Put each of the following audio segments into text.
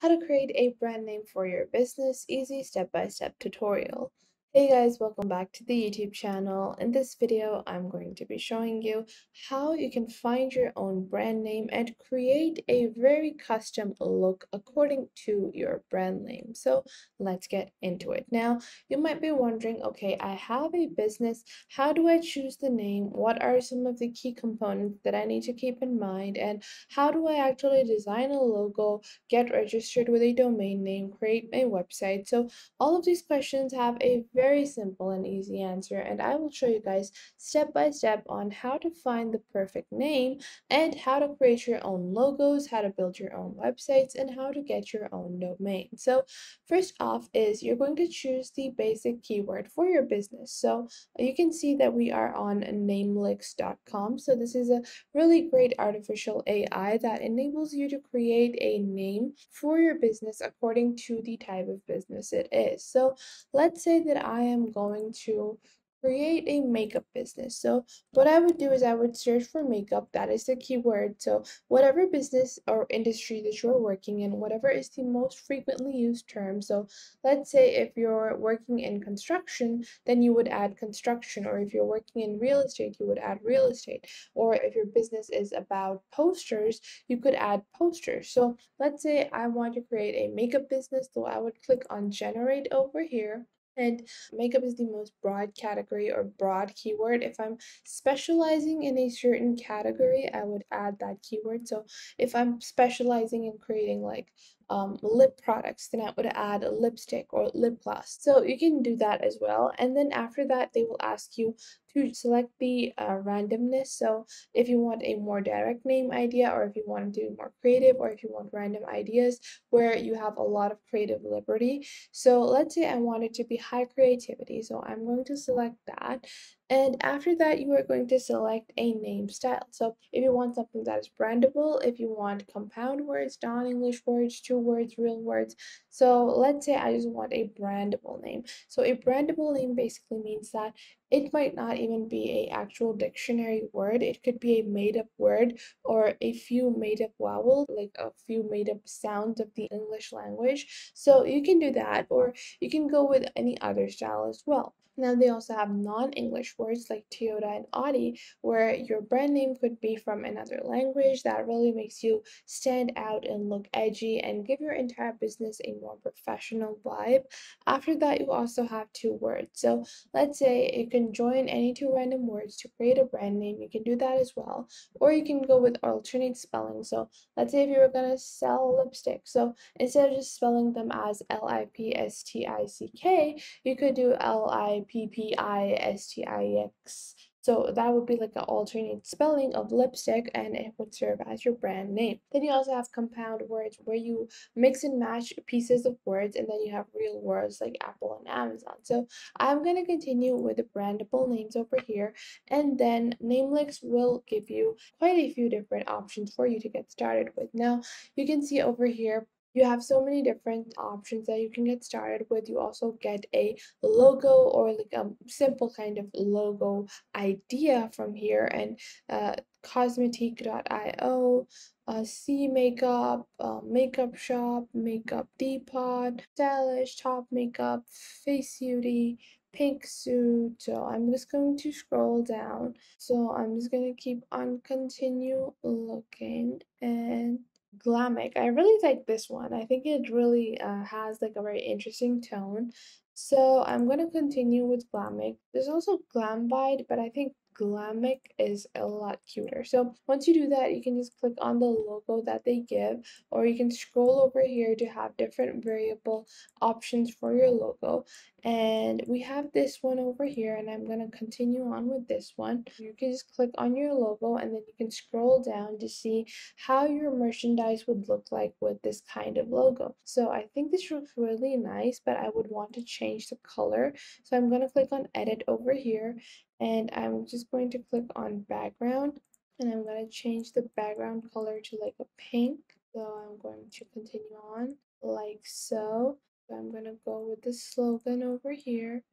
How to create a brand name for your business, easy step-by-step tutorial. Hey guys, welcome back to the YouTube channel. In this video, I'm going to be showing you how you can find your own brand name and create a very custom look according to your brand name. So let's get into it. Now, you might be wondering, okay, I have a business. How do I choose the name? What are some of the key components that I need to keep in mind? And how do I actually design a logo, get registered with a domain name, create a website? So all of these questions have a very simple and easy answer, and I will show you guys step by step on how to find the perfect name and how to create your own logos, how to build your own websites, and how to get your own domain. So first off is you're going to choose the basic keyword for your business. So you can see that we are on namelix.com. So this is a really great artificial AI that enables you to create a name for your business according to the type of business it is. So let's say that I am going to create a makeup business. So what I would do is I would search for makeup. That is the keyword. So whatever business or industry that you're working in, whatever is the most frequently used term. So let's say if you're working in construction, then you would add construction, or if you're working in real estate, you would add real estate, or if your business is about posters, you could add posters. So let's say I want to create a makeup business, so I would click on generate over here. And makeup is the most broad category or broad keyword. If I'm specializing in a certain category, I would add that keyword. So if I'm specializing in creating like lip products, then I would add a lipstick or lip gloss. So you can do that as well. And then after that, they will ask you to select the randomness. So if you want a more direct name idea, or if you want to do more creative, or if you want random ideas where you have a lot of creative liberty. So let's say I want it to be high creativity. So I'm going to select that. And after that, you are going to select a name style. So if you want something that is brandable, if you want compound words, non-English words, two words, real words. So let's say I just want a brandable name. So a brandable name basically means that it might not even be a actual dictionary word. It could be a made up word or a few made up vowels, like a few made up sounds of the English language. So you can do that, or you can go with any other style as well. Now they also have non-English words like Toyota and Audi, where your brand name could be from another language that really makes you stand out and look edgy and give your entire business a more professional vibe. After that, you also have two words. So let's say you can join any two random words to create a brand name. You can do that as well. Or you can go with alternate spelling. So let's say if you were going to sell lipstick. So instead of just spelling them as Lipstick, you could do Lippistix. So that would be like an alternate spelling of lipstick, and it would serve as your brand name. Then you also have compound words where you mix and match pieces of words, and then you have real words like Apple and Amazon. So I'm going to continue with the brandable names over here, and then Namelix will give you quite a few different options for you to get started with. Now, you can see over here you have so many different options that you can get started with. You also get a logo or like a simple kind of logo idea from here, and cosmetic.io, C Makeup, Makeup Shop, Makeup Depot, Stylish, Top Makeup, Face Beauty, Pink Suit. So I'm just going to scroll down. So I'm just going to keep on continue looking, and Glamic. I really like this one. I think it really has like a very interesting tone. So I'm gonna continue with Glamic. There's also Glambide, but I think Glamic is a lot cuter. So once you do that, you can just click on the logo that they give, or you can scroll over here to have different variable options for your logo. And we have this one over here, and I'm gonna continue on with this one. You can just click on your logo, and then you can scroll down to see how your merchandise would look like with this kind of logo. So I think this looks really nice, but I would want to change the color. So I'm going to click on edit over here, and I'm just going to click on background, and I'm going to change the background color to like a pink. So I'm going to continue on like so. So I'm going to go with the slogan over here.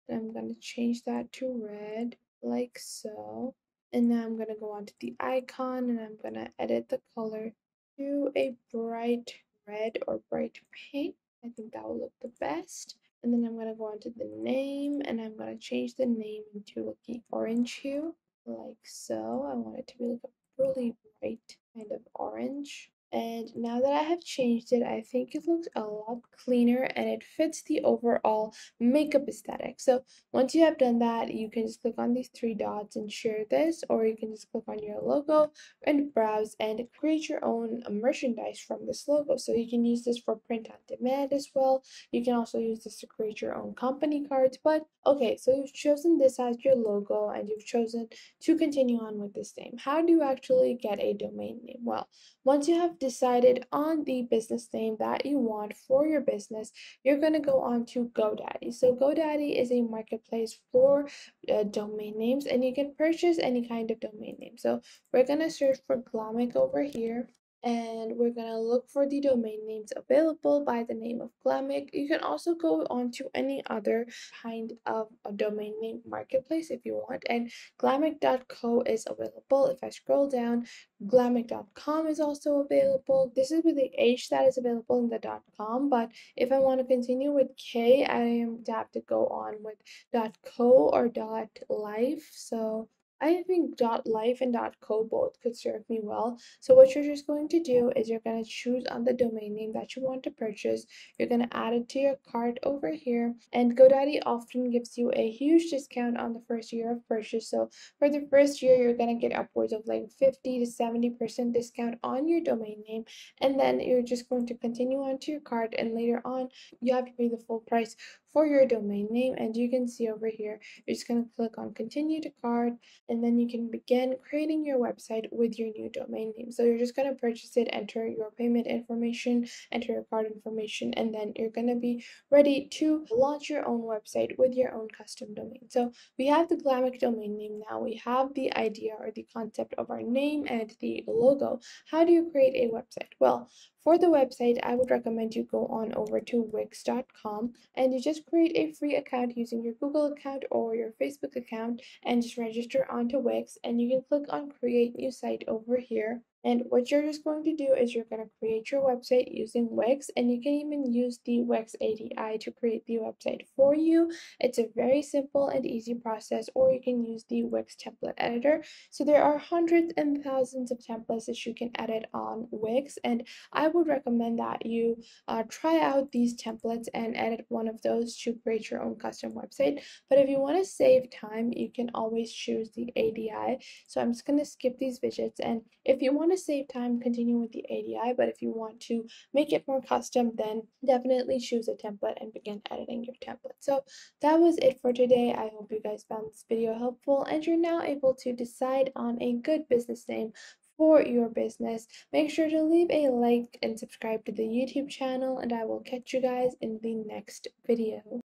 I'm going to change that to red like so. And now I'm going to go on to the icon, and I'm going to edit the color to a bright red or bright pink. I think that will look the best. And then I'm going to go onto the name and I'm going to change the name into like the orange hue, like so. I want it to be like a really bright kind of orange. And now that I have changed it, I think it looks a lot cleaner and it fits the overall makeup aesthetic. So once you have done that, you can just click on these three dots and share this, or you can just click on your logo and browse and create your own merchandise from this logo. So you can use this for print on demand as well. You can also use this to create your own company cards. But okay, so you've chosen this as your logo and you've chosen to continue on with this name. How do you actually get a domain name? Well, once you have decided on the business name that you want for your business, you're going to go on to GoDaddy. So GoDaddy is a marketplace for domain names, and you can purchase any kind of domain name. So we're going to search for Glamic over here, and we're going to look for the domain names available by the name of Glamic. You can also go on to any other kind of a domain name marketplace if you want, and glamic.co is available. If I scroll down, glamic.com is also available. This is with the H that is available in the .com, but if I want to continue with K, I am to have to go on with .co or .life. So I think .life and .co both could serve me well. So what you're just going to do is you're going to choose on the domain name that you want to purchase. You're going to add it to your cart over here. And GoDaddy often gives you a huge discount on the first year of purchase. So for the first year, you're going to get upwards of like 50 to 70% discount on your domain name. And then you're just going to continue on to your cart. And later on, you have to pay the full price for your domain name. And you can see over here, you're just going to click on continue to cart, and then you can begin creating your website with your new domain name. So you're just going to purchase it, enter your payment information, enter your card information, and then you're going to be ready to launch your own website with your own custom domain. So we have the Glamic domain name now. We have the idea or the concept of our name and the logo. How do you create a website? Well, for the website, I would recommend you go on over to wix.com and you just create a free account using your Google account or your Facebook account and just register onto Wix, and you can click on create new site over here. And what you're just going to do is you're going to create your website using Wix, and you can even use the Wix API to create the website for you. It's a very simple and easy process, or you can use the Wix template editor. So there are hundreds and thousands of templates that you can edit on Wix, and I would recommend that you try out these templates and edit one of those to create your own custom website. But if you want to save time, you can always choose the ADI. So I'm just going to skip these widgets, and if you want to save time, continue with the ADI, but if you want to make it more custom, then definitely choose a template and begin editing your template. So that was it for today. I hope you guys found this video helpful and you're now able to decide on a good business name for your business. Make sure to leave a like and subscribe to the YouTube channel, and I will catch you guys in the next video.